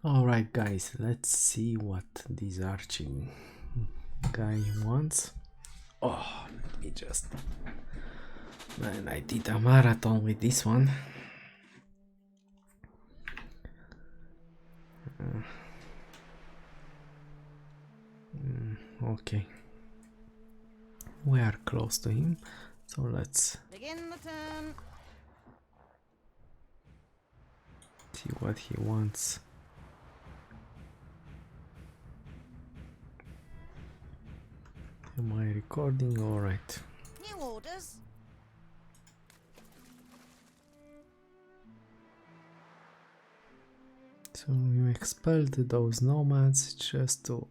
Alright guys, let's see what this Archie guy wants. Oh, let me just... Man, I did a marathon with this one. Okay. We are close to him, so let's begin the turn. see what he wants. Am I recording? Alright. New orders. So you expelled those nomads just to...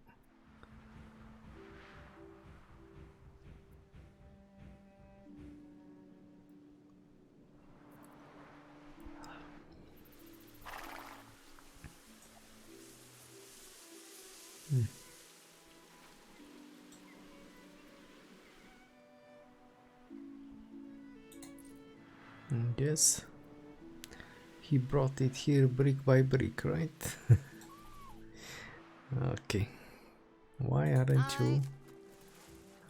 Yes. He brought it here brick by brick, right? Okay. Why aren't you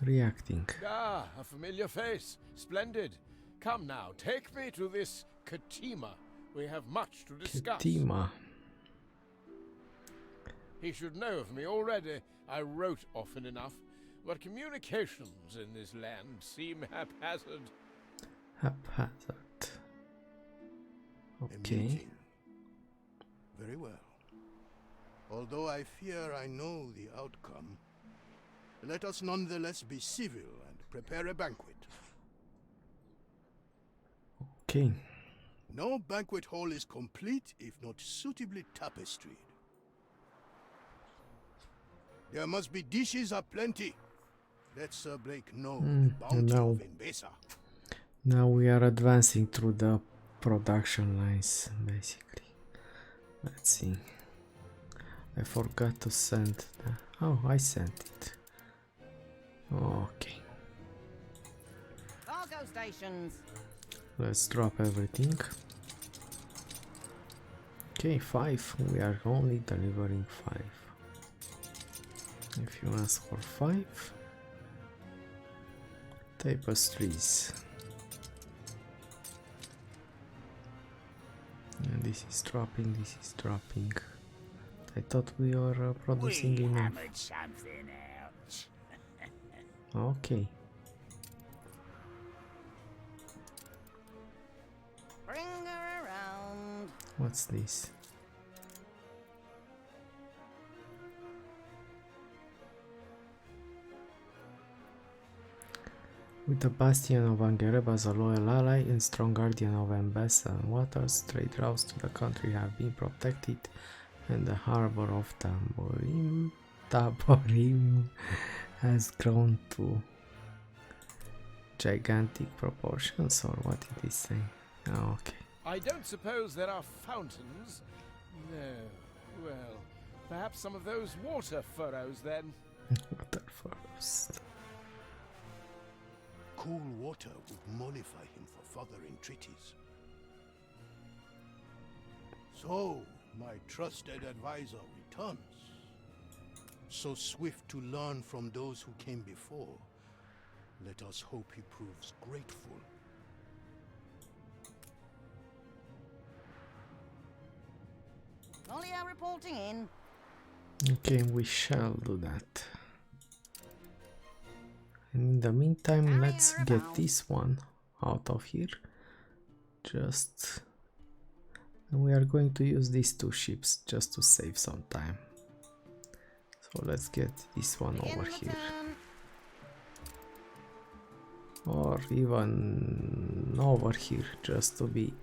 reacting? Ah, a familiar face. Splendid. Come now, take me to this Katima. We have much to discuss. Katima. He should know of me already. I wrote often enough. But communications in this land seem haphazard. Haphazard. A Okay. meeting. Very well. Although I fear I know the outcome, let us nonetheless be civil and prepare a banquet. Okay. No banquet hall is complete if not suitably tapestried. There must be dishes aplenty. Let Sir Blake know the bounty no. of Enbesa. Now we are advancing through the production lines, basically. Let's see. I forgot to send the... Oh, I sent it. Okay. Cargo stations. Let's drop everything. Okay, 5. We are only delivering 5. If you ask for 5, tapestries. And this is dropping, this is dropping. I thought we are producing enough. Something out. Okay. Bring her around. What's this? With the bastion of Angereb as a loyal ally and strong guardian of Enbesa and waters, trade routes to the country have been protected, and the harbor of Taborim has grown to gigantic proportions, or what it is saying. Oh, okay. I don't suppose there are fountains. No. Well, perhaps some of those water furrows then. Water first. Cool water would mollify him for further entreaties. So, my trusted advisor returns. So swift to learn from those who came before. Let us hope he proves grateful. Ollie are reporting in. Okay, we shall do that. And in the meantime, let's get this one out of here. Just... And we are going to use these 2 ships just to save some time. So let's get this one Begin over the here. turn. Or even over here, just to be...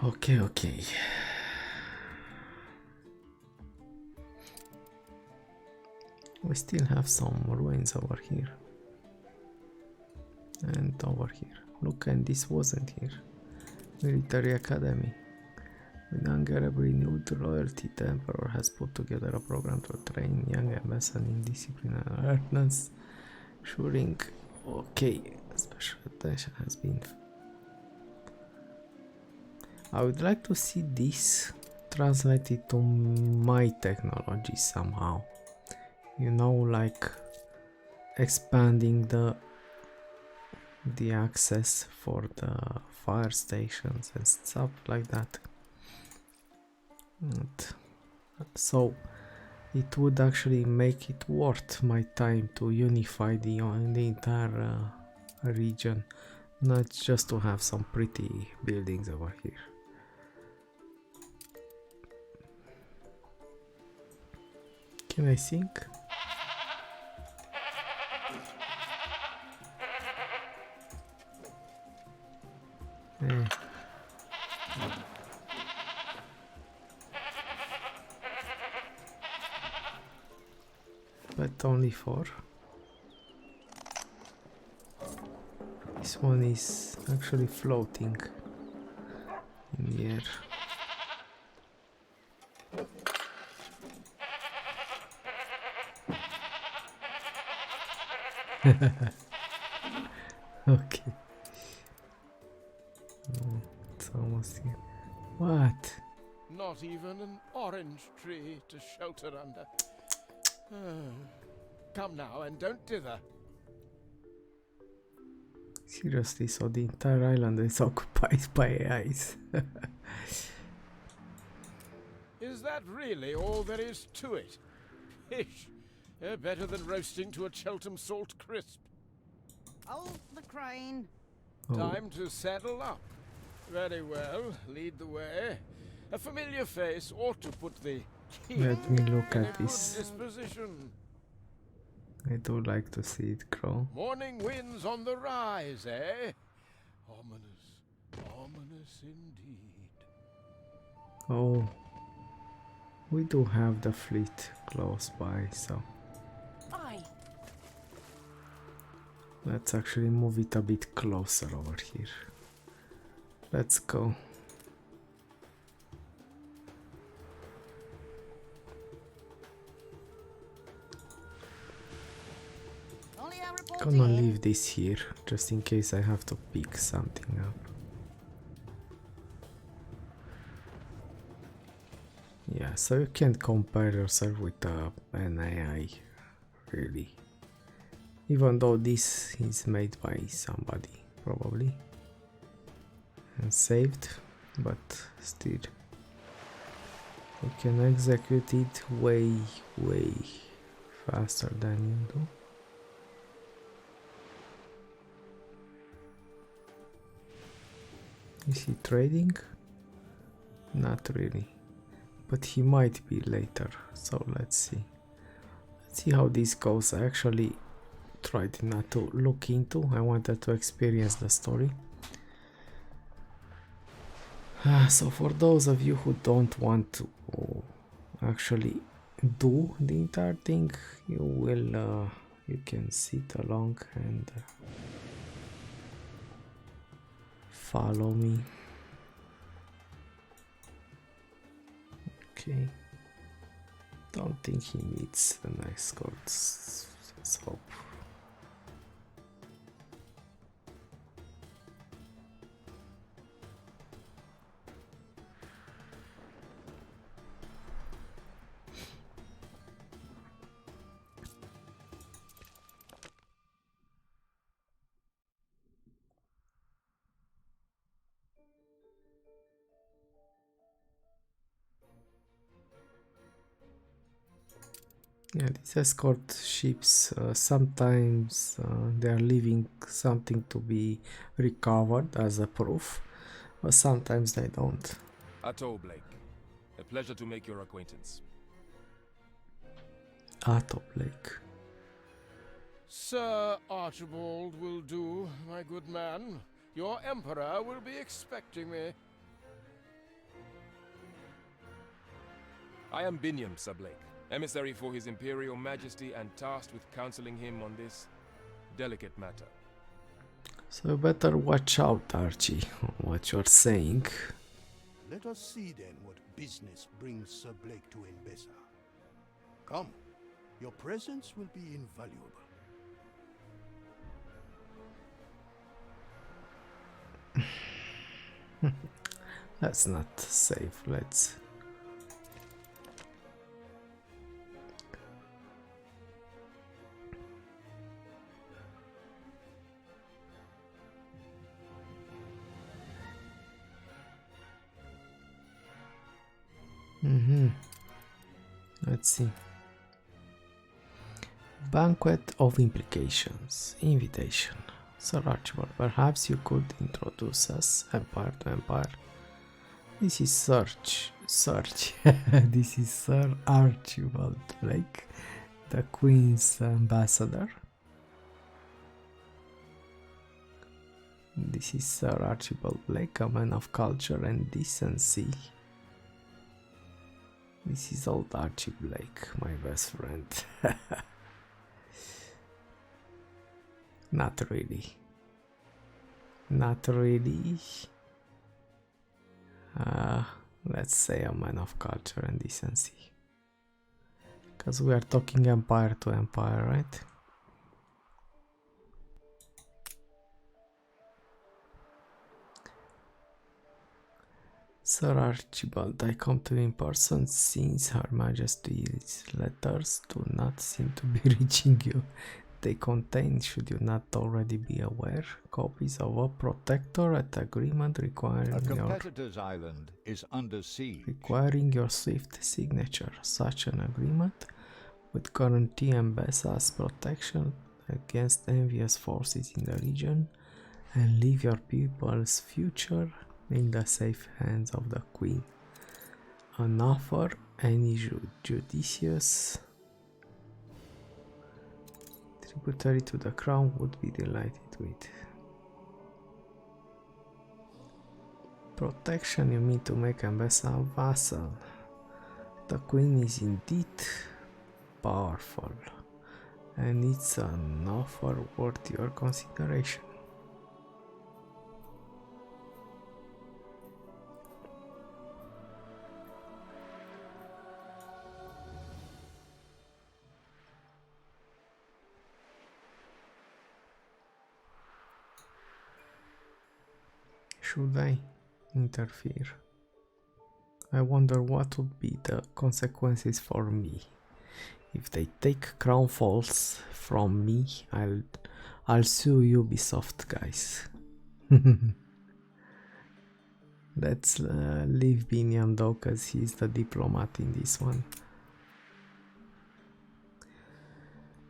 Okay, okay. We still have some ruins over here. And over here. Look, and this wasn't here. Military Academy. With Angereb renewed loyalty, the Emperor has put together a program to train young Enbesa in discipline and alertness, ensuring special attention has been... I would like to see this translate it to my technology somehow. You know, like expanding the access for the fire stations and stuff like that. So it would actually make it worth my time to unify the entire region, not just to have some pretty buildings over here. Can I think? Eh. But only 4. This one is actually floating in the air. Okay. It's almost here. What? Not even an orange tree to shelter under. Come now and don't dither. Seriously, so the entire island is occupied by AIs. Is that really all there is to it? Pish! Better than roasting to a Cheltenham salt crisp. Hold the crane. Oh, Time to saddle up. Very well, lead the way. A familiar face ought to put the king let me look in a at good this. disposition. I do like to see it grow. Morning winds on the rise, eh? Ominous, ominous indeed. Oh, we do have the fleet close by, so Aye. let's actually move it a bit closer over here. Let's go. Only our report Gonna in. leave this here just in case I have to pick something up. Yeah, so you can't compare yourself with an AI, really. Even though this is made by somebody, probably, and saved, but still. You can execute it way faster than you do. Is he trading? Not really. But he might be later, so let's see. Let's see how this goes. I actually tried not to look into. I wanted to experience the story. So for those of you who don't want to actually do the entire thing, you can sit along and follow me. Okay. Don't think he needs an escort. Let's hope. Yeah, these escort ships, sometimes they are leaving something to be recovered as a proof, but sometimes they don't. Atto Blake. A pleasure to make your acquaintance. Atto Blake. Sir Archibald will do, my good man. Your emperor will be expecting me. I am Binyam, Sir Blake, emissary for His Imperial Majesty and tasked with counseling him on this delicate matter. So you better watch out, Archie, on what you're saying. Let us see then what business brings Sir Blake to Enbesa. Come, your presence will be invaluable. That's not safe. Let's Let's see. Banquet of Implications. Invitation. Sir Archibald, perhaps you could introduce us empire to empire. This is this is Sir Archibald Blake, the Queen's ambassador. This is Sir Archibald Blake, a man of culture and decency. This is old Archie Blake, my best friend. Not really. Not really. Let's say a man of culture and decency. Because we are talking empire to empire, right? Sir Archibald, I come to you in person since Her Majesty's letters do not seem to be reaching you. They contain, should you not already be aware, copies of a protectorate agreement requiring a competitor's island is under siege. Requiring your swift signature. Such an agreement would guarantee Enbesa's protection against envious forces in the region and leave your people's future in the safe hands of the Queen. An offer any judicious tributary to the crown would be delighted with. Protection, you mean to make Enbesa a vassal? The Queen is indeed powerful, and it's an offer worth your consideration. Should I interfere? I wonder what would be the consequences for me. If they take Crown Falls from me, I'll sue Ubisoft, guys. Let's leave Biniam though, cause he's the diplomat in this one.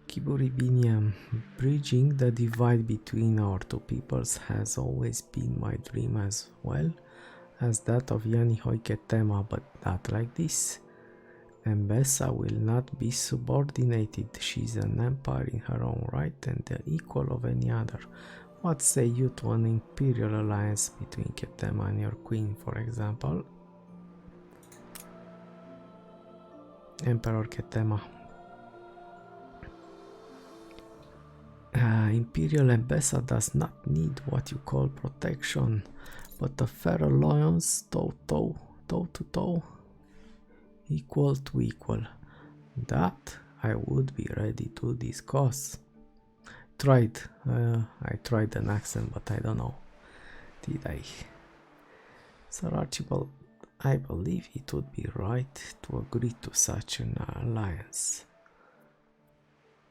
Kiburi Biniam, bridging the divide between our two peoples has always been my dream as well as that of Yani Hoiketema, but not like this. Enbesa will not be subordinated. She's an empire in her own right and the equal of any other. What say you to an imperial alliance between Ketema and your queen, for example? Emperor Ketema. Imperial Enbesa does not need what you call protection, but a fair alliance, toe to toe, equal to equal. That I would be ready to discuss. I tried an accent, but I don't know. Did I? Sir Archibald, I believe it would be right to agree to such an alliance.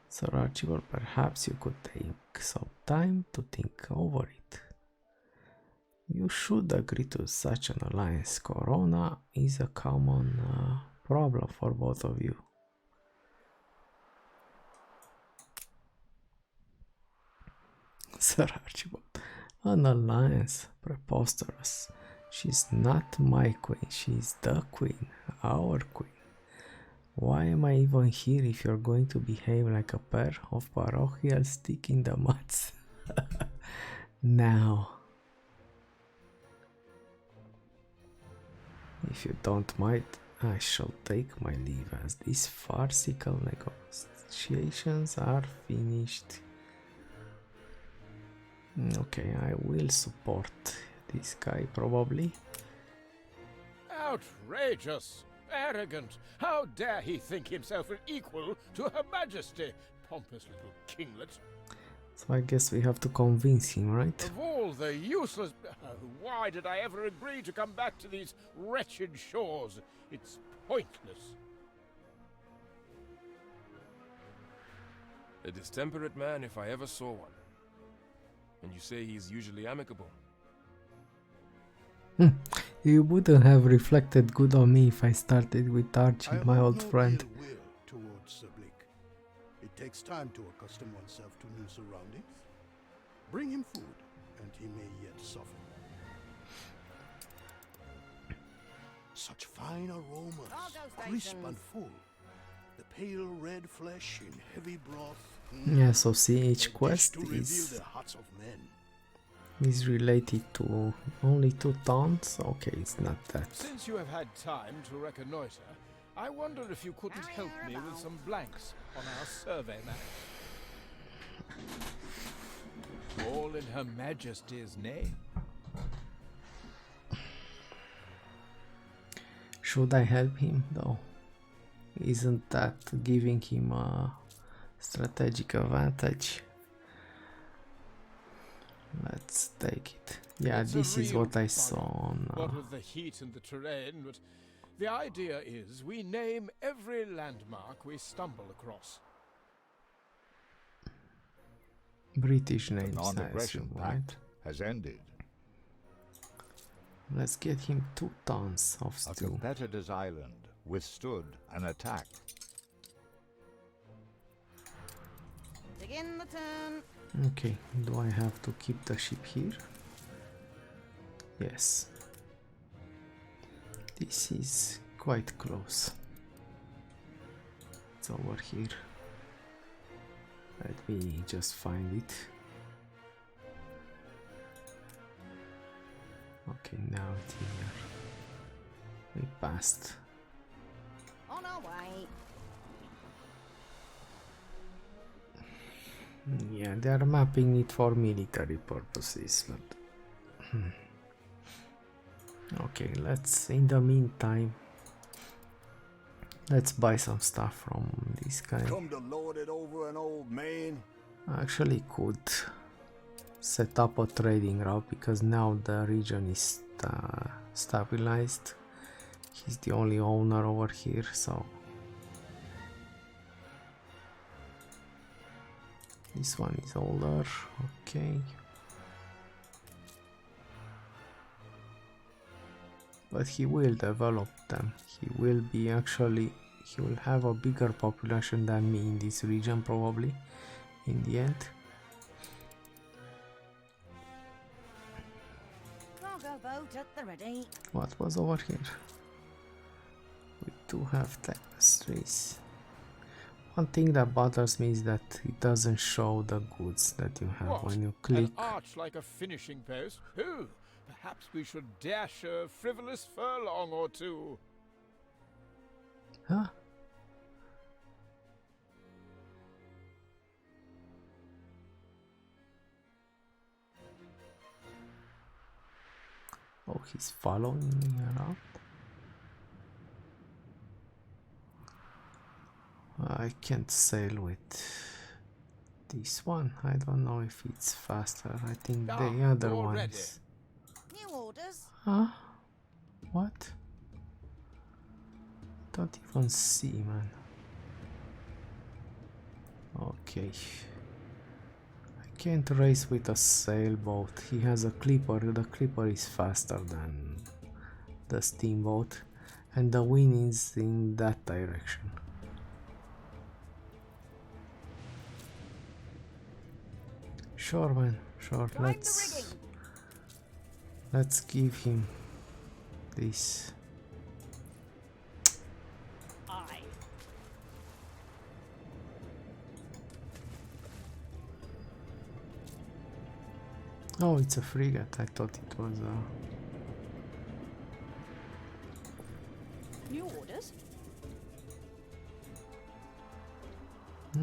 Sir Archibald, perhaps you could take some time to think over it. You should agree to such an alliance. Corona is a common problem for both of you. Sir Archibald, an alliance? Preposterous. She's not my queen, she's the queen, our queen. Why am I even here if you're going to behave like a pair of parochial stick in the muds? Now, if you don't mind, I shall take my leave as these farcical negotiations are finished. Okay, I will support this guy probably. Outrageous! Arrogant! How dare he think himself an equal to Her Majesty? Pompous little kinglet. So I guess we have to convince him, right? Of all the useless... why did I ever agree to come back to these wretched shores? It's pointless. A distemperate man if I ever saw one. And you say he's usually amicable? You wouldn't have reflected good on me if I started with Archie, I my hold old no friend. ill will towards Sir Blake. It takes time to accustom oneself to new surroundings. Bring him food, and he may yet soften. Such fine aromas, Cargo crisp stations. and full. The pale red flesh in heavy broth. Yeah, so see, A each dish quest to reveal is the hearts of men. related to only 2 towns. Okay, it's not that. Since you have had time to reconnoiter, I wonder if you couldn't help me with some blanks on our survey map. All in Her Majesty's name. Should I help him though? Isn't that giving him a strategic advantage? Let's take it. Yeah, It's a this is real what I bugger, saw on. What with the heat and the terrain, but the idea is we name every landmark we stumble across. British The names, I non-aggression assume, pact right? has ended. Let's get him 2 tons of A stew. competitor's island withstood an attack. Begin the turn. Okay, do I have to keep the ship here? Yes. This is quite close. It's over here. Let me just find it. Okay, now it's here. We passed. On our way. Yeah, they are mapping it for military purposes, but okay, let's in the meantime let's buy some stuff from this guy. Come to lord it over an old man. I actually could set up a trading route because now the region is stabilized. He's the only owner over here, so this one is older. Okay, but he will develop them. He will be he will have a bigger population than me in this region probably in the end. Cargo boat at the ready. What was over here? We do have tapestries. One thing that bothers me is that it doesn't show the goods that you have What? when you click. An arch like a finishing post? Oh, perhaps we should dash a frivolous furlong or two. Huh? Oh, he's following me around. I can't sail with this one. I don't know if it's faster. I think the other you're one ready. is. New orders. Huh? What? Don't even see, man. Okay. I can't race with a sailboat. He has a clipper. The clipper is faster than the steamboat, and the wind is in that direction. Sure, man. Sure. Climb the rigging. Let's give him this. Aye. Oh, it's a frigate. I thought it was a. New orders.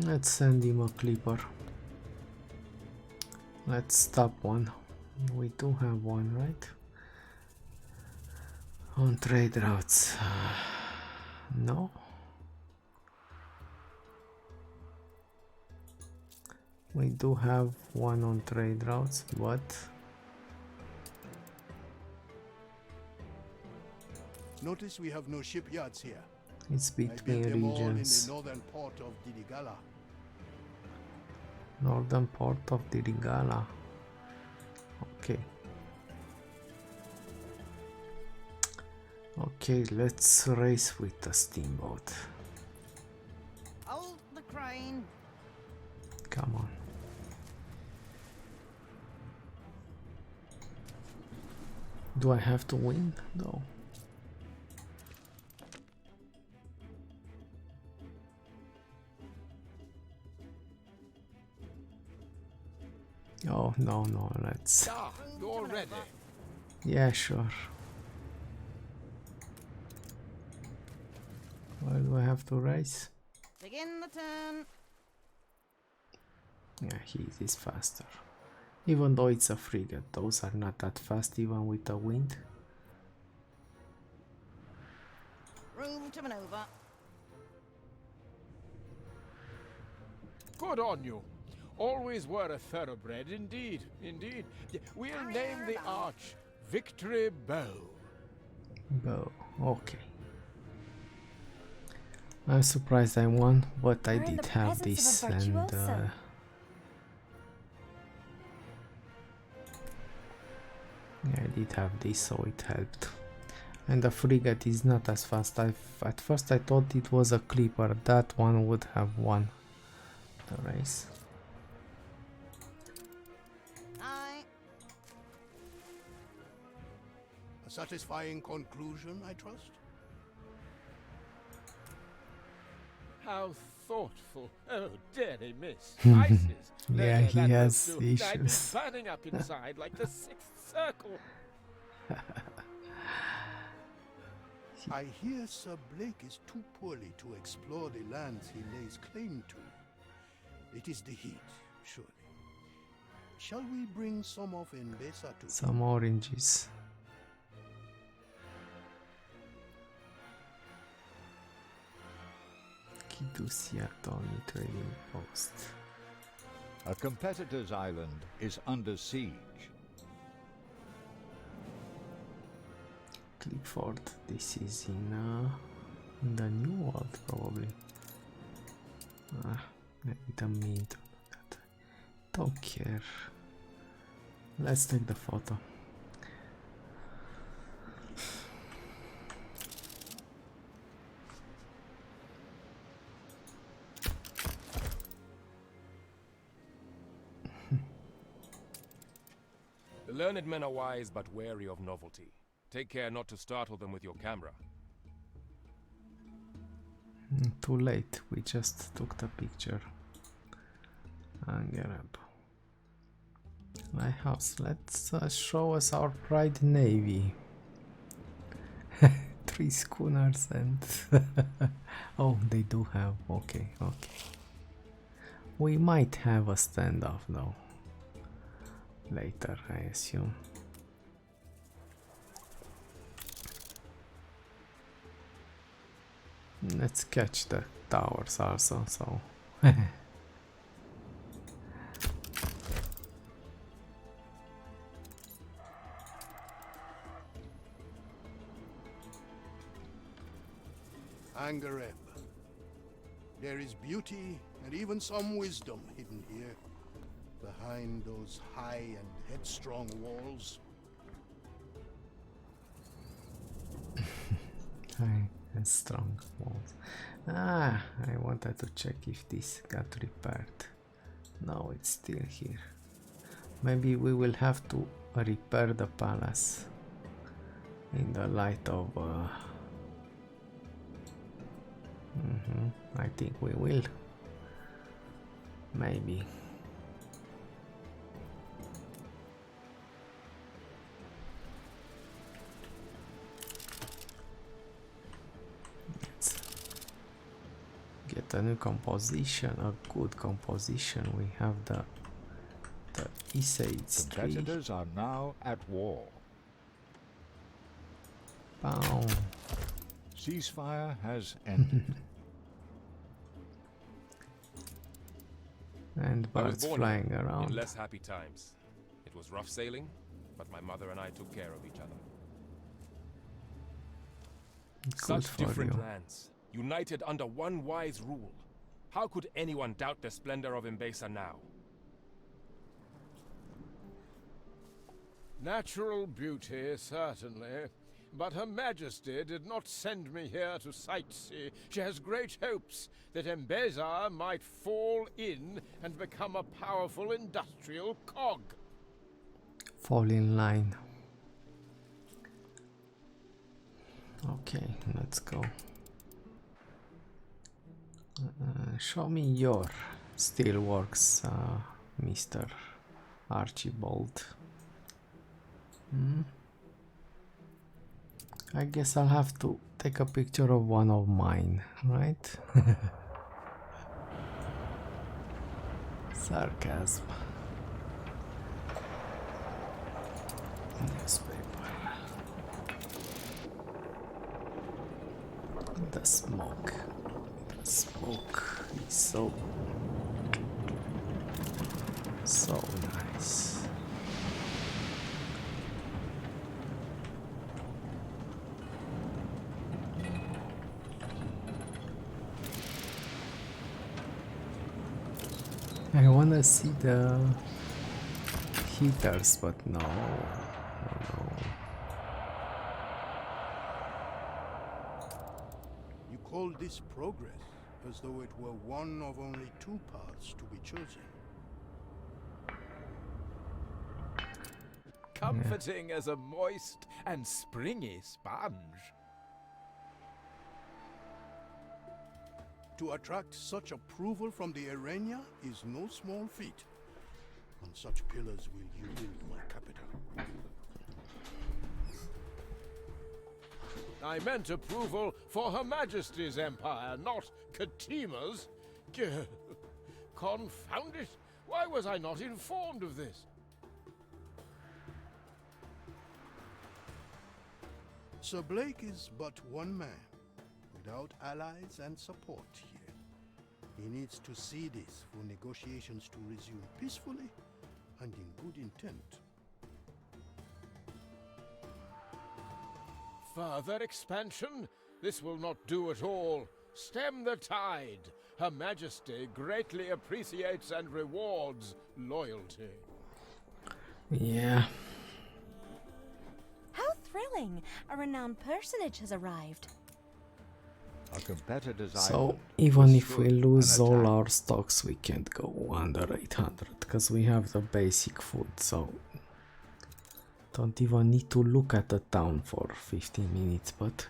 Let's send him a clipper. Let's stop one. We do have one, right? On trade routes. No. We do have one on trade routes, but Notice we have no shipyards here. it's I built between them all in the regions. northern port of Didigala. Northern port of Dirigala. Okay. Okay, let's race with the steamboat. Hold the crane. Come on. Do I have to win? No. Oh, no, no, let's... Ah, you're ready. Yeah, sure. Where do I have to race? Begin the turn. Yeah, he is faster. Even though it's a frigate, those are not that fast even with the wind. Room to maneuver. Good on you. Always were a thoroughbred, indeed, indeed. We'll name the arch Victory Bow. Bow, okay. I'm surprised I won, but I We're in did the have presence this of a and virtuoso. yeah, I did have this, so it helped. And the frigate is not as fast. At first I thought it was a clipper. That one would have won the race. Aye. A satisfying conclusion, I trust? How thoughtful. Oh, dearie miss. Ices. No, Yeah, no, he that has won't do. I'd be issues. burning up inside like the sixth circle. I hear Sir Blake is too poorly to explore the lands he lays claim to. It is the heat, surely. Shall we bring some of Enbesa to Some oranges. Kidusi Attorney Trading Post. A competitor's island is under siege. Clifford, this is in the New World probably. Maybe the mint. Don't care. Let's take the photo. The learned men are wise but wary of novelty. Take care not to startle them with your camera. Too late, we just took the picture. Angereb. Lighthouse, let's show us our pride navy. 3 schooners and... oh, they do have, okay. We might have a standoff though. Later, I assume. Let's catch the towers also, so... Angereb. There is beauty and even some wisdom hidden here, behind those high and headstrong walls. High and strong walls. I wanted to check if this got repaired. No, it's still here. Maybe we will have to repair the palace in the light of... I think we will. Maybe. Let's get a new composition, a good composition. We have the Essays tree. Competitors are now at war. Boom. Ceasefire has ended. And I was birds born flying here around. in less happy times. It was rough sailing, but my mother and I took care of each other. Good Such for different you. lands, united under one wise rule. How could anyone doubt the splendor of Enbesa now? Natural beauty, certainly. But Her Majesty did not send me here to sightsee. She has great hopes that Enbesa might fall in and become a powerful industrial cog. Fall in line. Okay, let's go. Show me your steelworks, Mr. Archibald. I guess I'll have to take a picture of one of mine, right? Sarcasm. Newspaper. The smoke. The smoke is so nice. I wanna see the heaters, but no. You call this progress, as though it were one of only two paths to be chosen. Comforting as a moist and springy sponge. To attract such approval from the Arena is no small feat. On such pillars will you build my capital. I meant approval for Her Majesty's empire, not Katima's. Confound it! Why was I not informed of this? Sir Blake is but one man, without allies and support here. He needs to see this for negotiations to resume peacefully and in good intent. Further expansion? This will not do at all. Stem the tide. Her Majesty greatly appreciates and rewards loyalty. Yeah. How thrilling! A renowned personage has arrived. A competitor's So island even if we withstood lose an all attack. our stocks, we can't go under 800 because we have the basic food. So don't even need to look at the town for 15 minutes. But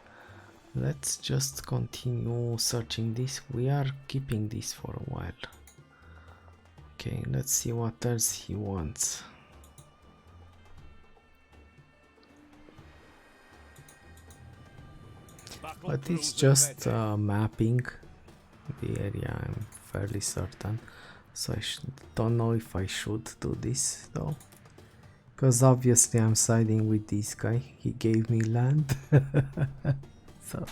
let's just continue searching this. We are keeping this for a while. Okay, let's see what else he wants. But it's just mapping the area, I'm fairly certain. So I don't know if I should do this though. Because obviously I'm siding with this guy. He gave me land. So,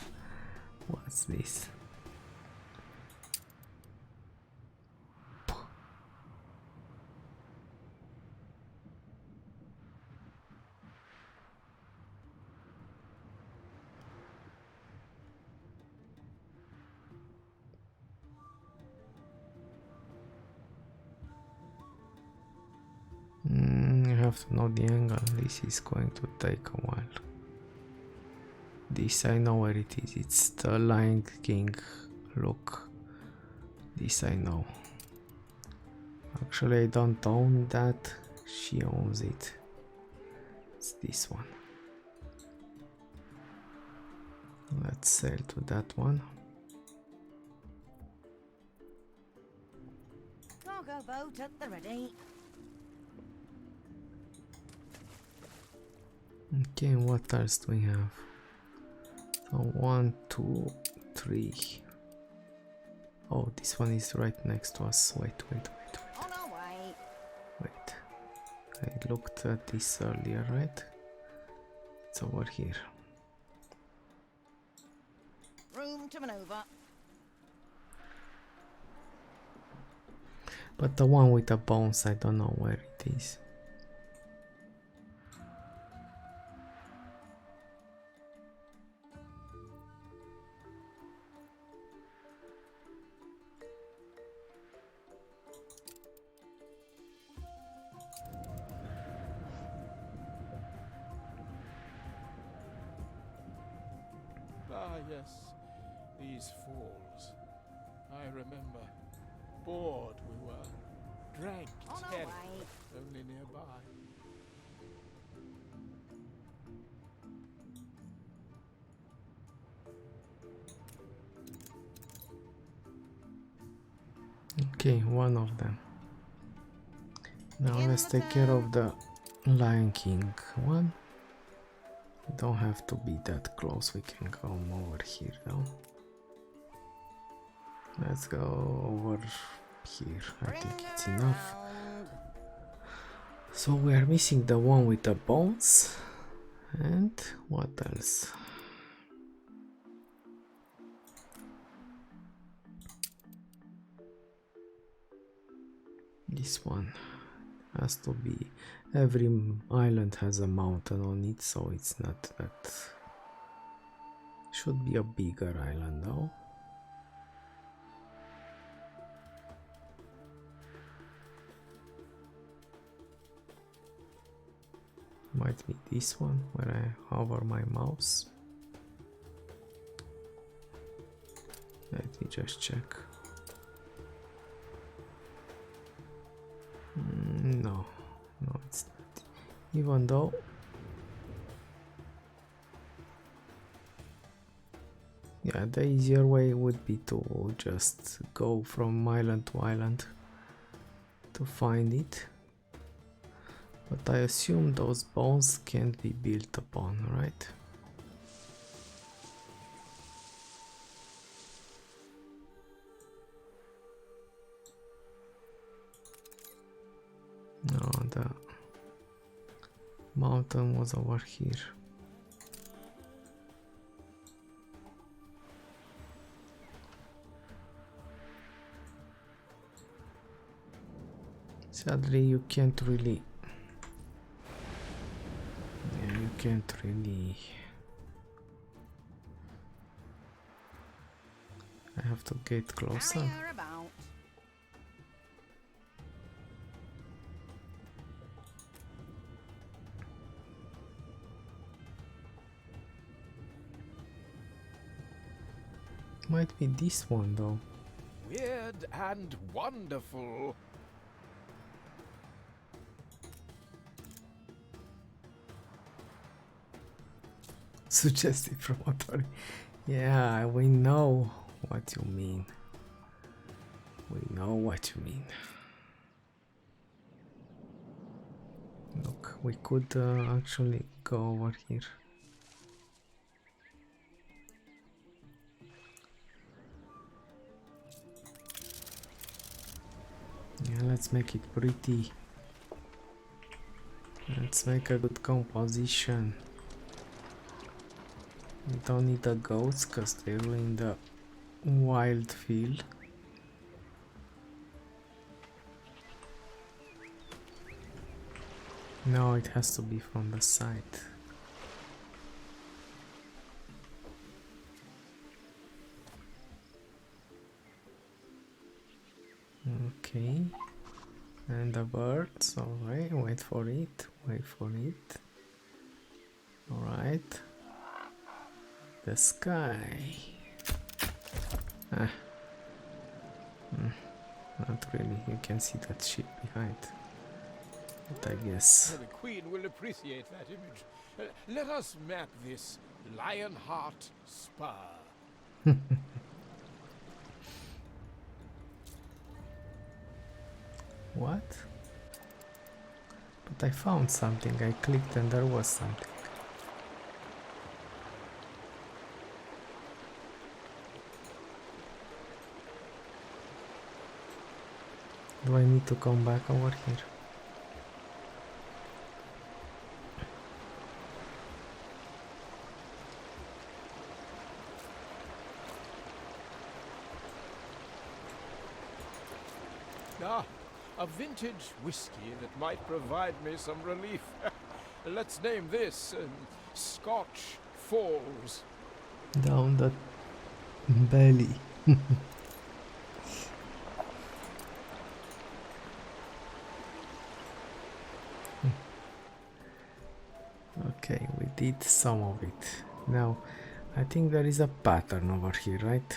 what's this? You have to know the angle. This is going to take a while. This I know where it is. It's the Lion King. Look. This I know. Actually I don't own that. She owns it. It's this one. Let's sail to that one. Cargo boat at the ready. Okay, what else do we have? So 1, 2, 3. Oh, this one is right next to us. Wait. On our way. Wait. I looked at this earlier, right? It's over here. Room to maneuver. But the one with the bones, I don't know where it is. yes. These falls. I remember. Bored we were. Drank On our terror. way. Only nearby. Okay, one of them. Now In let's the take care of town. the Lion King one. Don't have to be that close, we can go over here though. Let's go over here, I think Bring it's her enough. around. So we are missing the one with the bones. And what else? This one has to be, every island has a mountain on it, so it's not that, should be a bigger island though. Might be this one where I hover my mouse. Let me just check. No, no, it's not. Even though yeah, the easier way would be to just go from island to island to find it. But I assume those bones can't be built upon, right? No, the mountain was over here. Sadly, you can't really... Yeah, you can't really... I have to get closer. Carry her about. Might be this one though. Weird and wonderful. Suggestive promotory. Yeah, we know what you mean. We know what you mean. Look, we could actually go over here. Yeah, let's make it pretty. Let's make a good composition. We don't need the goats because they're in the wild field. No, it has to be from the side. Okay. And the birds, alright, wait for it, wait for it. Alright. The sky. Ah. Not really, you can see that ship behind. But I guess. The Queen will appreciate that image. Let us map this Lionheart Spur. What? But I found something, I clicked and there was something. Do I need to come back over here? Ah, a vintage whiskey that might provide me some relief. Let's name this Scotch Falls. Down the belly. Okay, we did some of it. Now I think there is a pattern over here, right?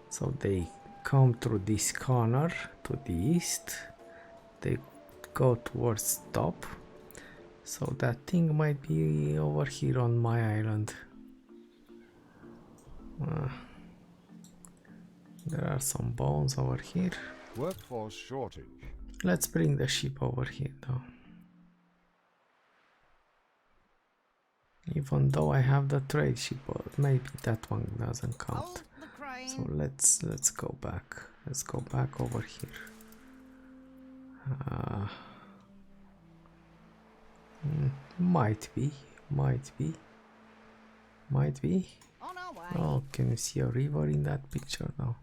So they come through this corner to the east, they go towards top, so that thing might be over here on my island. There are some bones over here. Workforce shortage. Let's bring the ship over here though. Even though I have the trade ship, maybe that one doesn't count. Hold the crane. So let's go back. Let's go back over here. Might be. On our way. Oh, can you see a river in that picture now?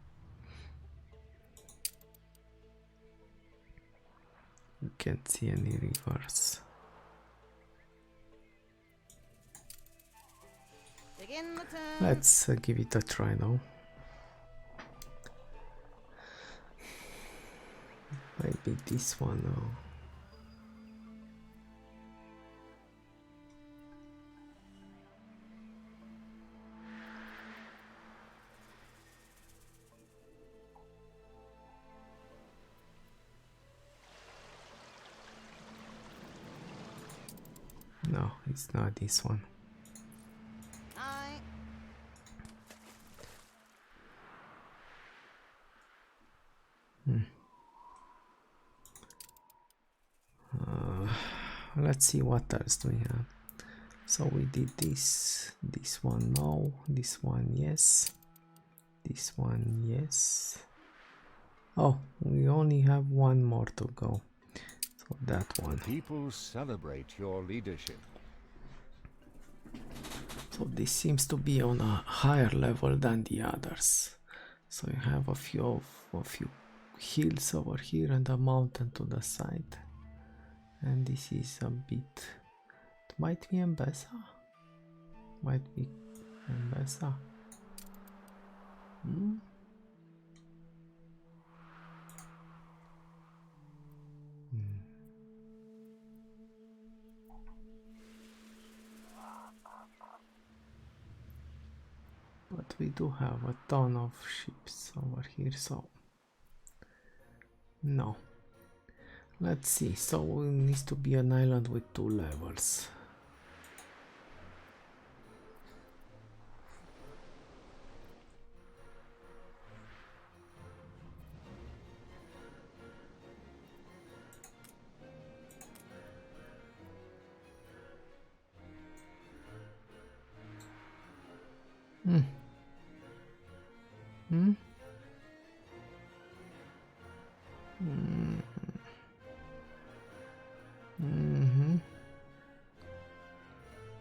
You can't see any rivers. Begin the turn. Let's give it a try now. Maybe this one now. No, it's not this one. Aye. Let's see what else do we have. So we did this one no, this one yes, this one yes. Oh, we only have one more to go. So that one. People celebrate your leadership. So this seems to be on a higher level than the others. So you have a few hills over here and a mountain to the side. And this is a bit. It might be Enbesa. Might be Enbesa. But we do have a ton of ships over here, so no. Let's see, so it needs to be an island with 2 levels.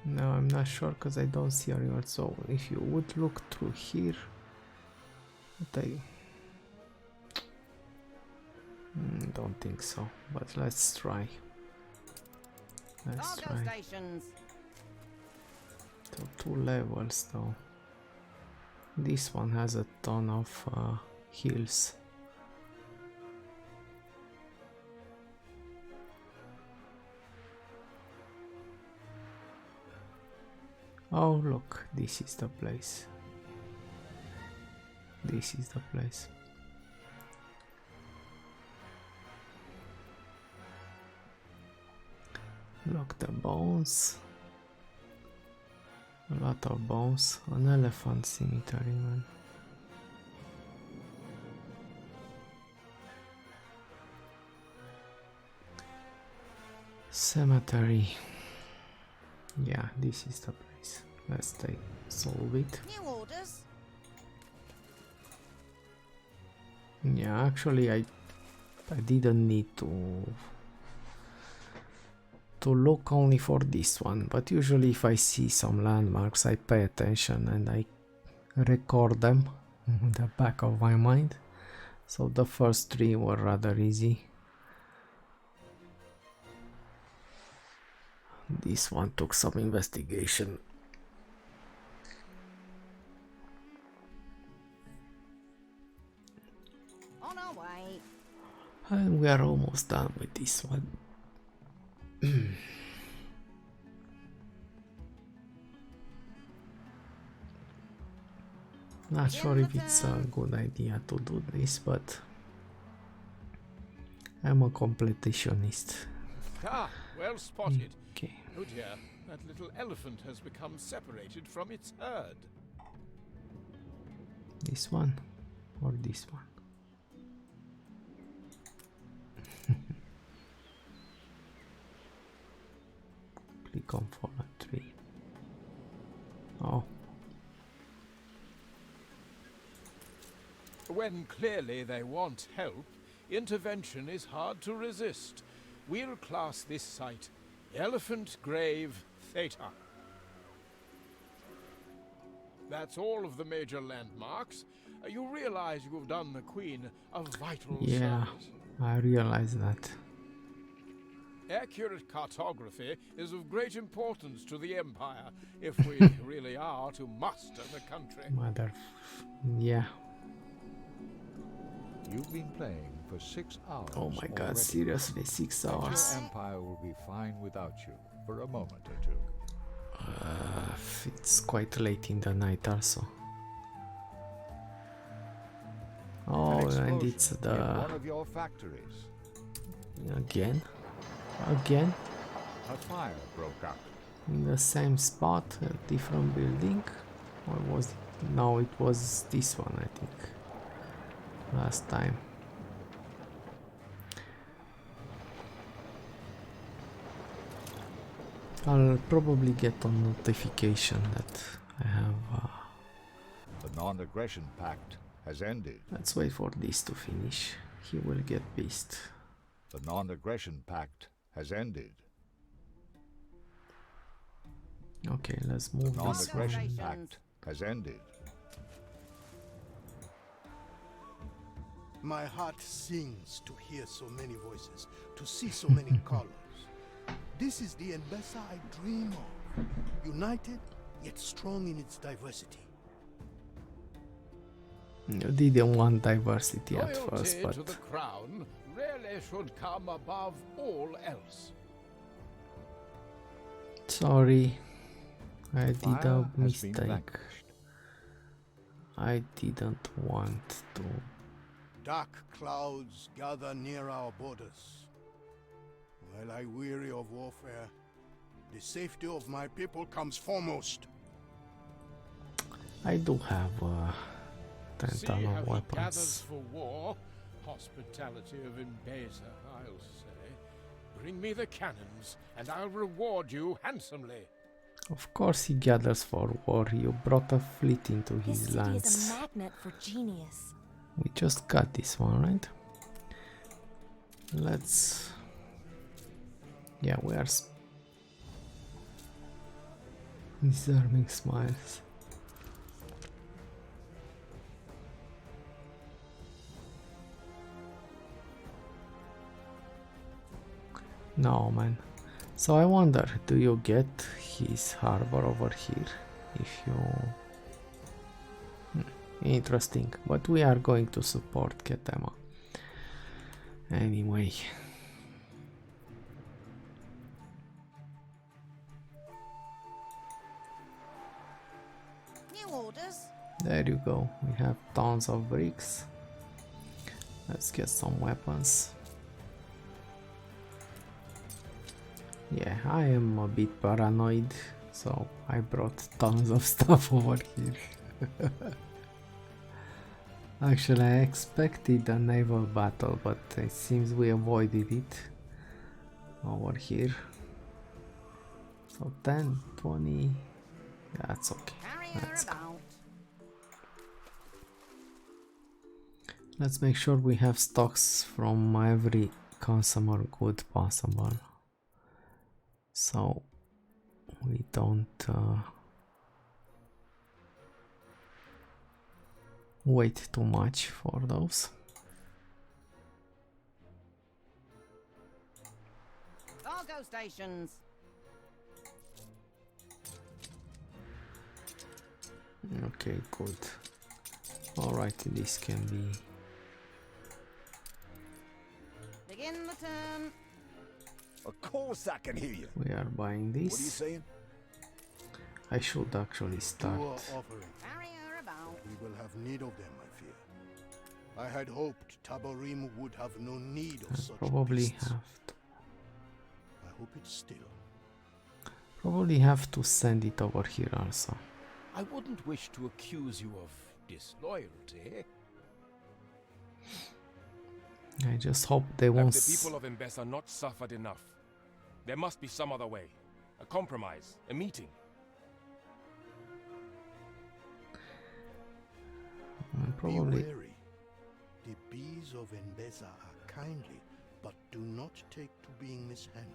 No, I'm not sure because I don't see a river. So if you would look through here, but I don't think so. But let's try. Let's Cargo try. stations. So 2 levels though. This one has a ton of hills. Oh look, this is the place. This is the place. Look, the bones. A lot of bones. An elephant cemetery, man. Cemetery. Yeah, this is the place. Let's solve it. New orders. Yeah, actually I didn't need to look only for this one, but usually if I see some landmarks I pay attention and I record them in the back of my mind. So the first 3 were rather easy. This one took some investigation. On our way. And we are almost done with this one. Not sure if it's a good idea to do this, but I'm a completionist. Ah, well spotted. Okay. Oh dear, that little elephant has become separated from its herd. This one or this one? Click on fallen tree. Oh. When clearly they want help, intervention is hard to resist. We'll class this site Elephant Grave Theta. That's all of the major landmarks. You realize you've done the Queen a vital service. I realize that. Accurate cartography is of great importance to the Empire if we really are to master the country. Yeah. You've been playing for 6 hours. Oh my god, already. seriously, 6 hours. Your empire will be fine without you for a moment or two. It's quite late in the night also. Oh, An and explosion it's in the... one of your factories. Again? A fire broke out. In the same spot, a different building? Or was it? No, it was this one, I think. Last time. I'll probably get a notification that I have... The non-aggression pact has ended. Let's wait for this to finish. He will get pissed. The non-aggression pact has ended. Okay, let's The move this non-aggression one. pact has ended. My heart sings to hear so many voices, to see so many colors. This is the Enbesa I dream of, united yet strong in its diversity. You didn't want diversity at Loyalty first, but to the crown really should come above all else. sorry, I did Fire a has been mistake. vanquished. I didn't want to. Dark clouds gather near our borders. While I weary of warfare, the safety of my people comes foremost. I do have See 10 ton how of he gathers weapons. for war. Hospitality of Enbesa, I'll say. Bring me the cannons, and I'll reward you handsomely. Of course he gathers for war. You brought a fleet into This his city is lands. a magnet for genius. We just got this one, right? Let's... Yeah, we are... Disarming smiles. No, man. So I wonder, do you get his harbor over here? If you... Interesting, but we are going to support Ketema. Anyway. New orders. There you go, we have tons of bricks. Let's get some weapons. Yeah, I am a bit paranoid, so I brought tons of stuff over here. Actually, I expected a naval battle, but it seems we avoided it over here. So 10, 20, that's okay. Carry Let's her go. about. Let's make sure we have stocks from every consumer good possible, so we don't wait too much for those. Cargo stations. Okay, good. Alright, this can be... Begin the turn. Of course I can hear you. We are buying What are you this. saying? I should actually Do start. our offering. Carry her about. We will have need of them, I fear. I had hoped Tabarim would have no need of such Probably beasts. have to. I hope it's still. Probably have to send it over here also. I wouldn't wish to accuse you of disloyalty. I just hope they Have won't. the people of Enbesa not suffered enough? There must be some other way. A compromise, a meeting. Probably. Be wary. The bees of Enbesa are kindly, but do not take to being mishandled.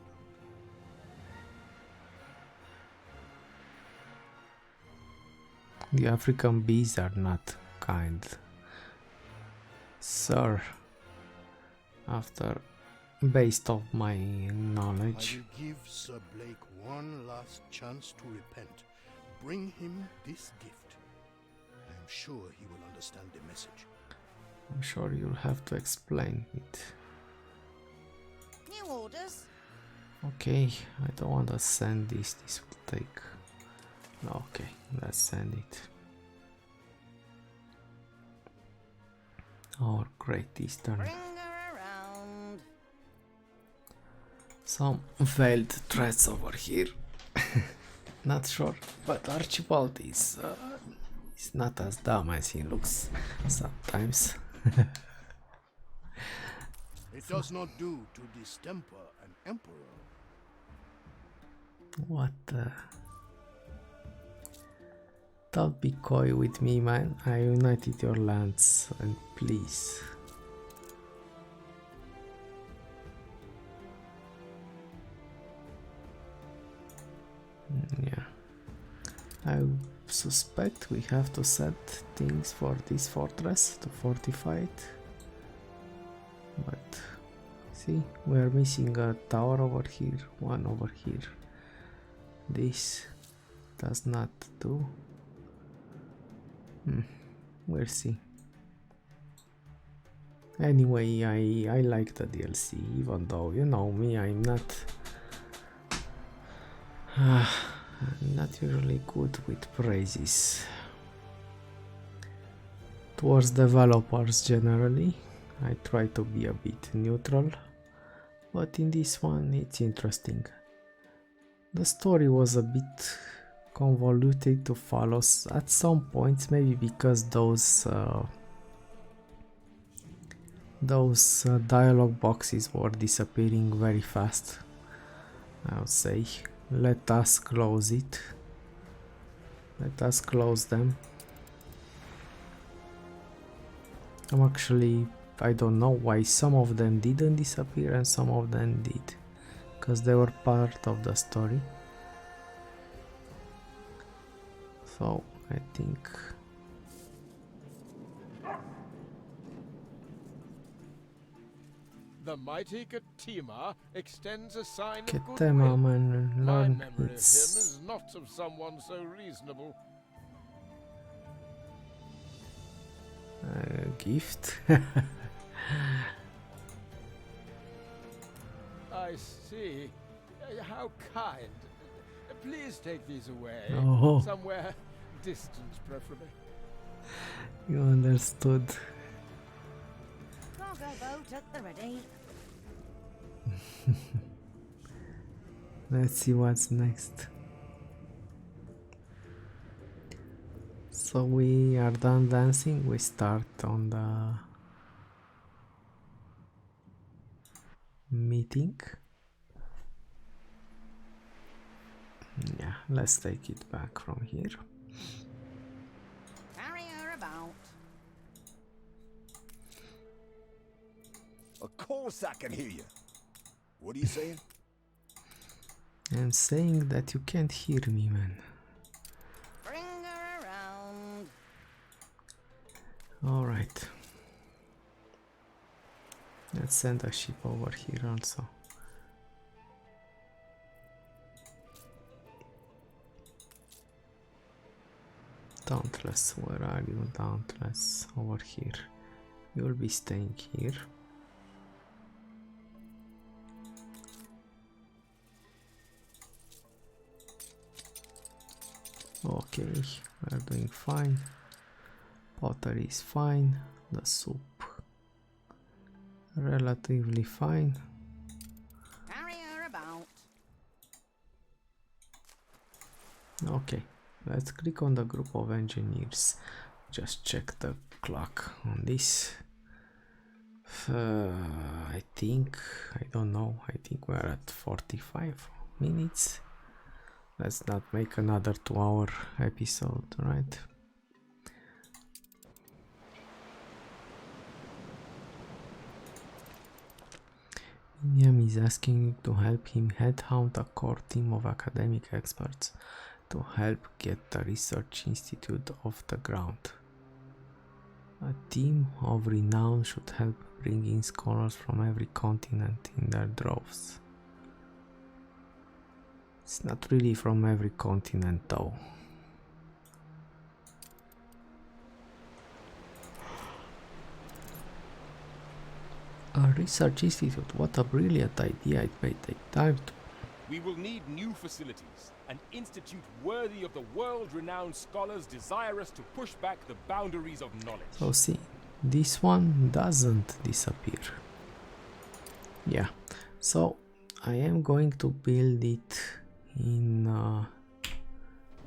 The African bees are not kind, sir. After, based of my knowledge. I will give Sir Blake one last chance to repent. Bring him this gift. I am sure he will understand the message. I'm sure you'll have to explain it. New orders. Okay, I don't want to send this. This will take. Okay, let's send it. Our Great Eastern. Bring her around. Some veiled threats over here. Not sure, but Archibald is not as dumb as he looks sometimes. It does not do to distemper an emperor. What the? Don't be coy with me, man. I united your lands, and please. Yeah. I suspect we have to set things for this fortress to fortify it. But see, we are missing a tower over here, one over here. This does not do. We'll see. Anyway, I like the DLC, even though, you know me, I'm not usually good with praises towards developers generally. I try to be a bit neutral, but in this one it's interesting. The story was a bit convoluted to follow at some points, maybe because those dialogue boxes were disappearing very fast. I would say let us close it. Let us close them. I don't know why some of them didn't disappear and some of them did, because they were part of the story. So I think The mighty Katima extends a sign of Ketema, goodwill. man, My learn memory of him it's is not of someone so reasonable. a gift. I see. How kind. Please take these away. Oh. Somewhere distant, preferably. You understood. Cargo boat at the ready. Let's see what's next. So we are done dancing. We start on the meeting. Yeah, let's take it back from here. Carry her about. Of course I can hear you. What are you saying? I'm saying that you can't hear me, man. Bring her around. Alright. Let's send a ship over here also. Dauntless, where are you? Dauntless, over here. You'll be staying here. Okay, we're doing fine. Pottery is fine. The soup relatively fine. Carry her about. Okay, let's click on the group of engineers. Just check the clock on this. I think, I don't know, I think we're at 45 minutes. Let's not make another 2-hour episode, right? William is asking to help him headhunt a core team of academic experts to help get the research institute off the ground. A team of renown should help bring in scholars from every continent in their droves. It's not really from every continent though. A research institute, what a brilliant idea, it may take time to... We will need new facilities, an institute worthy of the world-renowned scholars desirous to push back the boundaries of knowledge. So see, this one doesn't disappear. Yeah, so I am going to build it in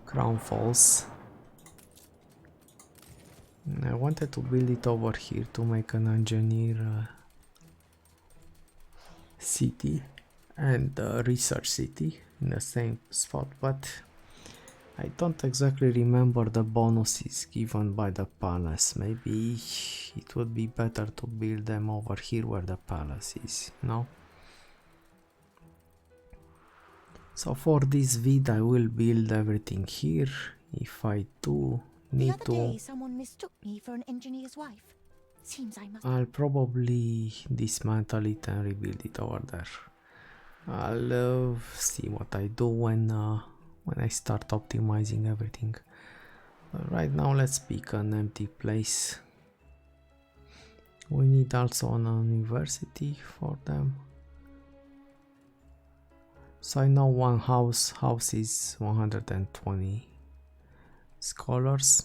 Crown Falls. I wanted to build it over here to make an engineer city and research city in the same spot, but I don't exactly remember the bonuses given by the palace. Maybe it would be better to build them over here where the palace is, you know? So for this vid I will build everything here. If I do need the other day, someone mistook me for an engineer's wife. Seems I must. I'll probably dismantle it and rebuild it over there. I'll see what I do when I start optimizing everything. Right now let's pick an empty place. We need also an university for them. So I know one house is 120 scholars.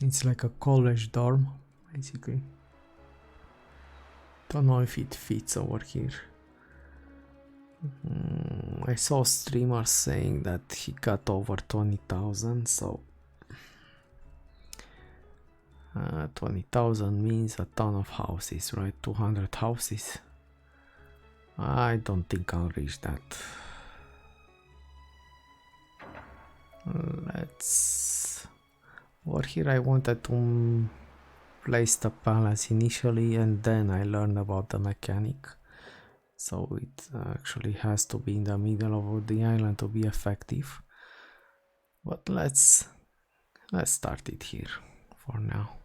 It's like a college dorm, basically. Don't know if it fits over here. I saw streamers saying that he got over 20,000, so 20,000 means a ton of houses, right? 200 houses. I don't think I'll reach that. Let's... Over here I wanted to place the palace initially and then I learned about the mechanic. So it actually has to be in the middle of the island to be effective. But let's start it here for now.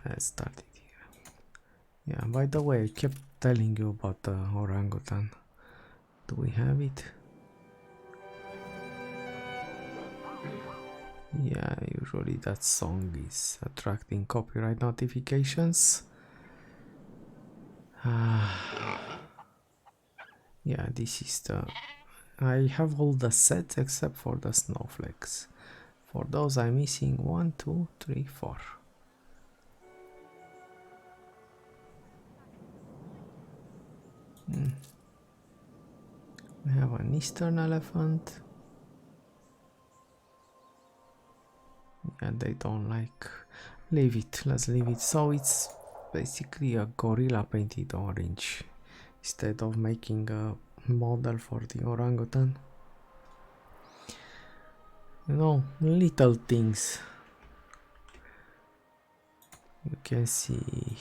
Let's start it here. Yeah, by the way, I kept telling you about the orangutan. Do we have it? Yeah, usually that song is attracting copyright notifications. Yeah, this is the... I have all the sets except for the snowflakes. For those I'm missing 1, 2, 3, 4. We have an eastern elephant. Yeah, they don't like... Leave it, let's leave it. So it's basically a gorilla painted orange instead of making a model for the orangutan. You know, little things. You can see...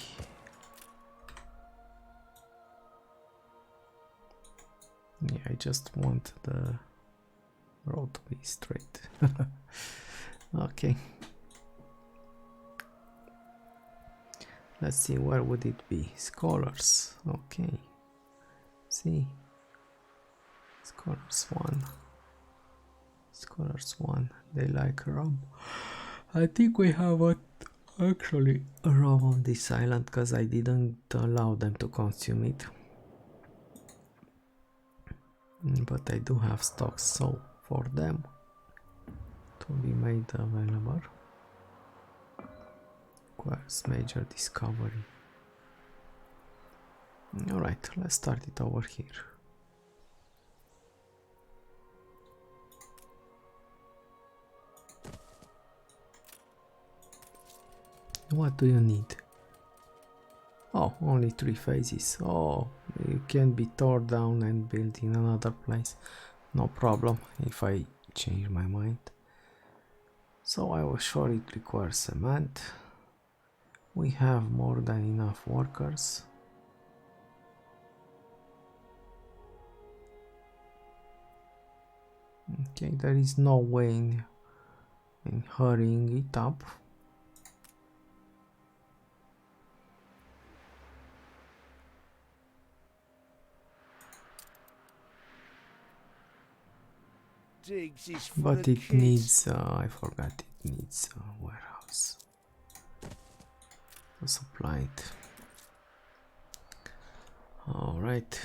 Yeah, I just want the road to be straight. Okay. Let's see, where would it be? Scholars. Okay. See. Scholars 1. Scholars 1. They like rum. I think we have actually rum on this island because I didn't allow them to consume it. But I do have stocks, so for them trade available. Requires major discovery. Alright, let's start it over here. What do you need? Oh, only 3 phases. Oh, it can be torn down and built in another place. No problem if I change my mind. So I was sure it requires cement. We have more than enough workers. Okay, there is no way in hurrying it up. But it needs, I forgot it needs a warehouse to supply it. Alright.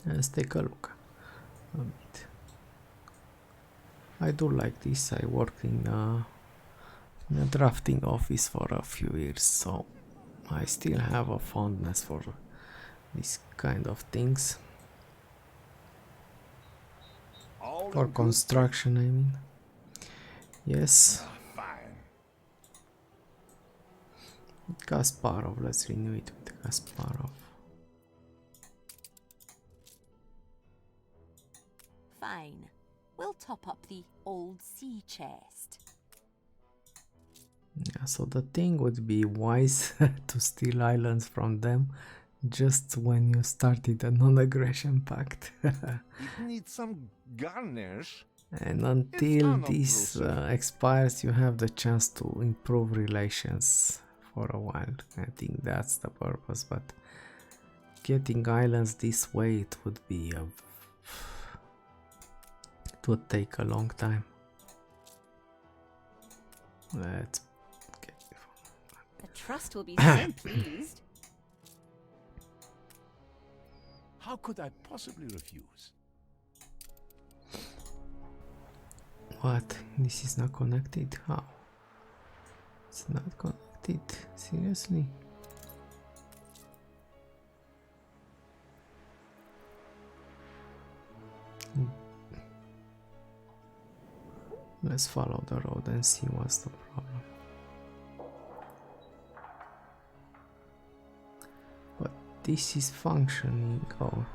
Let's take a look a bit. I do like this. I worked in a drafting office for a few years, so I still have a fondness for these kind of things. For construction, I mean. Yes. Kasparov, let's renew it with Kasparov. Fine. We'll top up the old sea chest. Yeah, so the thing would be wise to steal islands from them just when you started a non-aggression pact. It needs some garnish. And until this expires, you have the chance to improve relations for a while. I think that's the purpose, but getting islands this way, it would be a... it would take a long time. Let's get it. The trust will be so pleased. How could I possibly refuse? What? This is not connected? How? It's not connected? Seriously? Let's follow the road and see what's the problem. But this is functioning. Oh,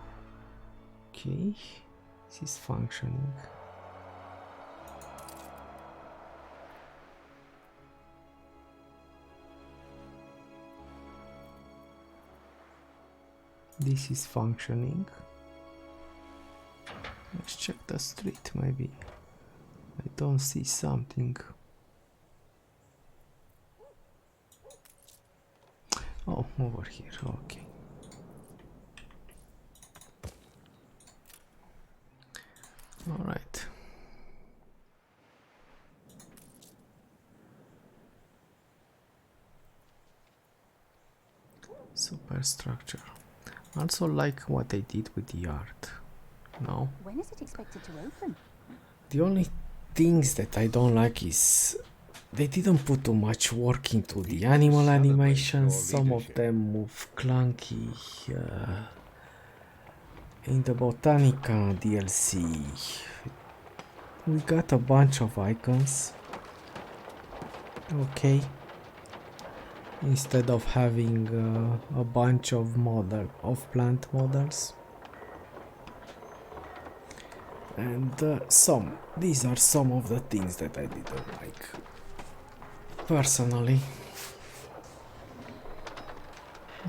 okay. This is functioning. This is functioning. Let's check the street, maybe. I don't see something. Oh, over here, okay. Alright. Superstructure. Also like what I did with the art. No? When is it expected to open? The only things that I don't like is they didn't put too much work into the animal animations. Some of them move clunky. In the Botanica DLC, we got a bunch of icons. Okay. Instead of having a bunch of plant models. And these are some of the things that I didn't like personally.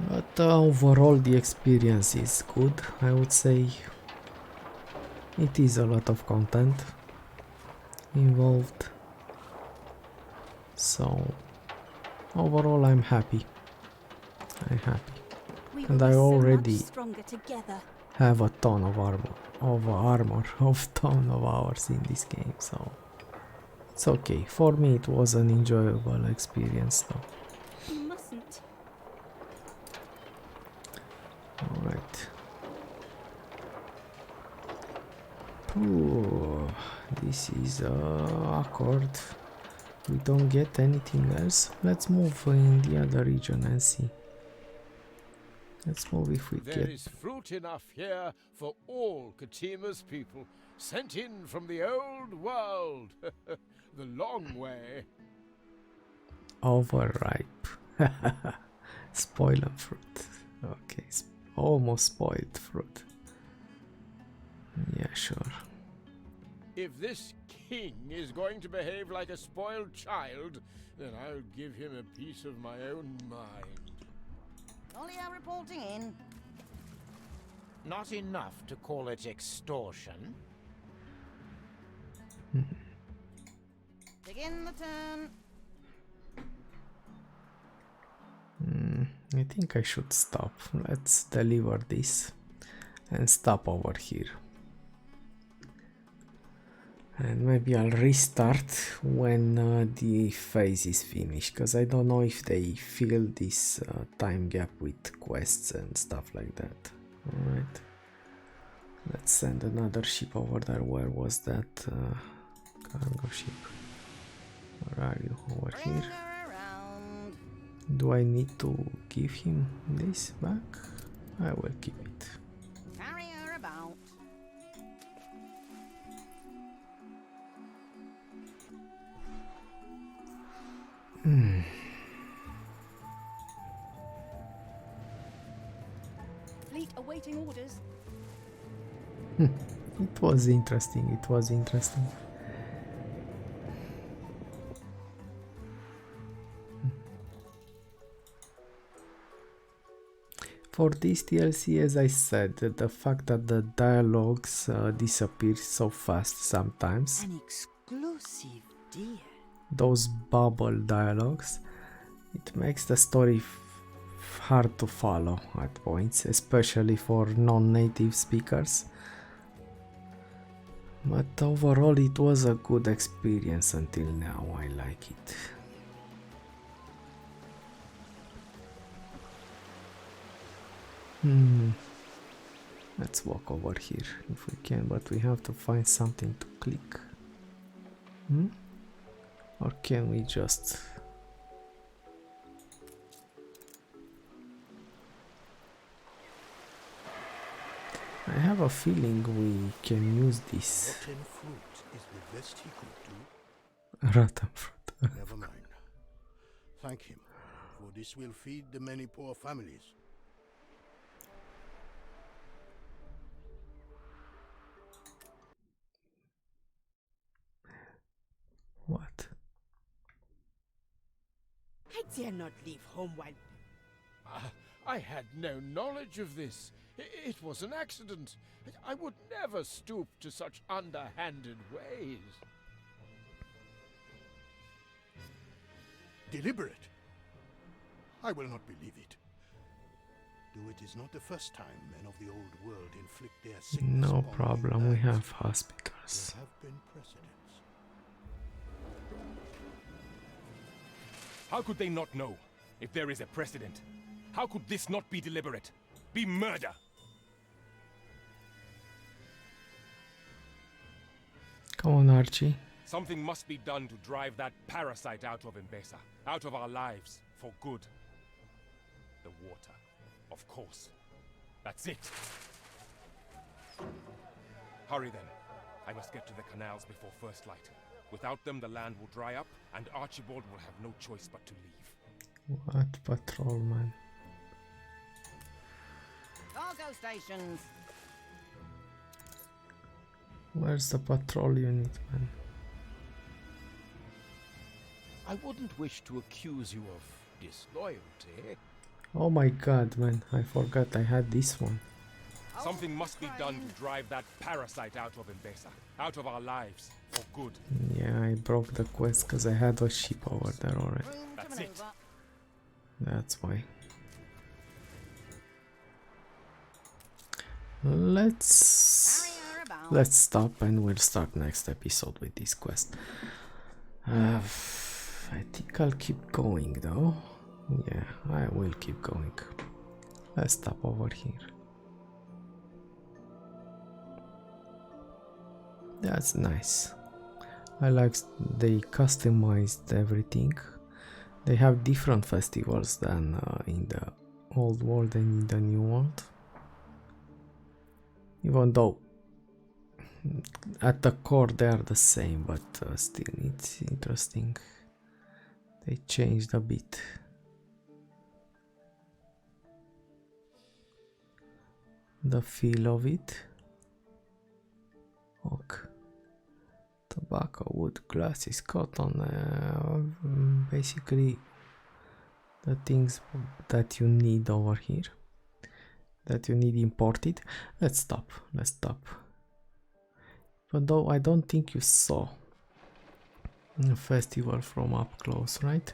But overall the experience is good, I would say. It is a lot of content involved. So overall I'm happy. I'm happy. And I already have a ton of ton of hours in this game, so it's okay. For me it was an enjoyable experience though. You mustn't. Alright. Ooh, this is awkward. We don't get anything else. Let's move in the other region and see. Let's move if we There get... is fruit enough here for all Katima's people, sent in from the old world. The long way. Overripe. Spoiled fruit. Okay, almost spoiled fruit. Yeah, sure. If this king is going to behave like a spoiled child, then I'll give him a piece of my own mind. Ollia reporting in. Not enough to call it extortion. Begin the turn. I think I should stop. Let's deliver this and stop over here. And maybe I'll restart when the phase is finished, because I don't know if they fill this time gap with quests and stuff like that. Alright. Let's send another ship over there. Where was that cargo ship? Where are you? Over here. Do I need to give him this back? I will keep it. Carry her about. Fleet awaiting orders. It was interesting. It was interesting. For this DLC, as I said, the fact that the dialogues disappear so fast sometimes, An exclusive deal. those bubble dialogues, it makes the story hard to follow at points, especially for non-native speakers. But overall it was a good experience until now. I like it. Let's walk over here if we can, but we have to find something to click. Or can we just... I have a feeling we can use this. Rotten fruit is the best he could do. Rotten fruit. Never mind. Thank him, for this will feed the many poor families. What? I dare not leave home while... I had no knowledge of this. It was an accident. I would never stoop to such underhanded ways. Deliberate? I will not believe it. Though it is not the first time men of the old world inflict their sickness No upon problem, new we lands. have hospitals. There have been precedents. How could they not know if there is a precedent? How could this not be deliberate? Be murder? Come on, Archie. Something must be done to drive that parasite out of Enbesa, out of our lives, for good. The water, of course. That's it. Hurry then. I must get to the canals before first light. Without them, the land will dry up, and Archibald will have no choice but to leave. What patrol, man? Cargo stations. Where's the patrol unit, man? I wouldn't wish to accuse you of disloyalty. Oh my god, man. I forgot I had this one. Something must be done to drive that parasite out of Enbesa, out of our lives, for good. Yeah, I broke the quest because I had a ship over there already. That's it. That's why. Let's stop and we'll start next episode with this quest. I think I'll keep going though. Yeah, I will keep going. Let's stop over here. That's nice. I like they customized everything. They have different festivals than in the old world and in the new world. Even though at the core they are the same, but still it's interesting. They changed a bit. The feel of it. Oak, tobacco, wood, glasses, cotton, basically the things that you need over here, that you need imported. Let's stop. But though I don't think you saw a festival from up close, right?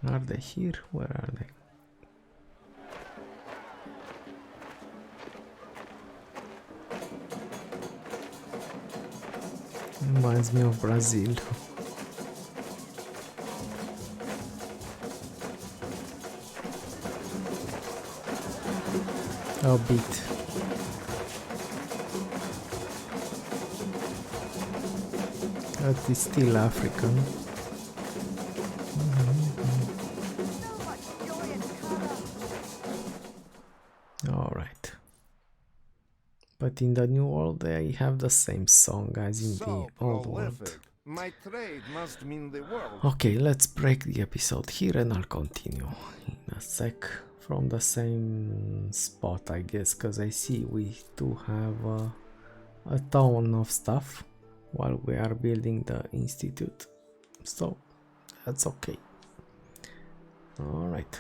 Are they here? Where are they? Reminds me of Brazil. A bit. But it's still African. Alright. But in the new world they have the same song as in the old world. My trade must mean the world. Okay, let's break the episode here and I'll continue in a sec from the same spot, I guess, because I see we do have a ton of stuff while we are building the institute, so that's okay. All right.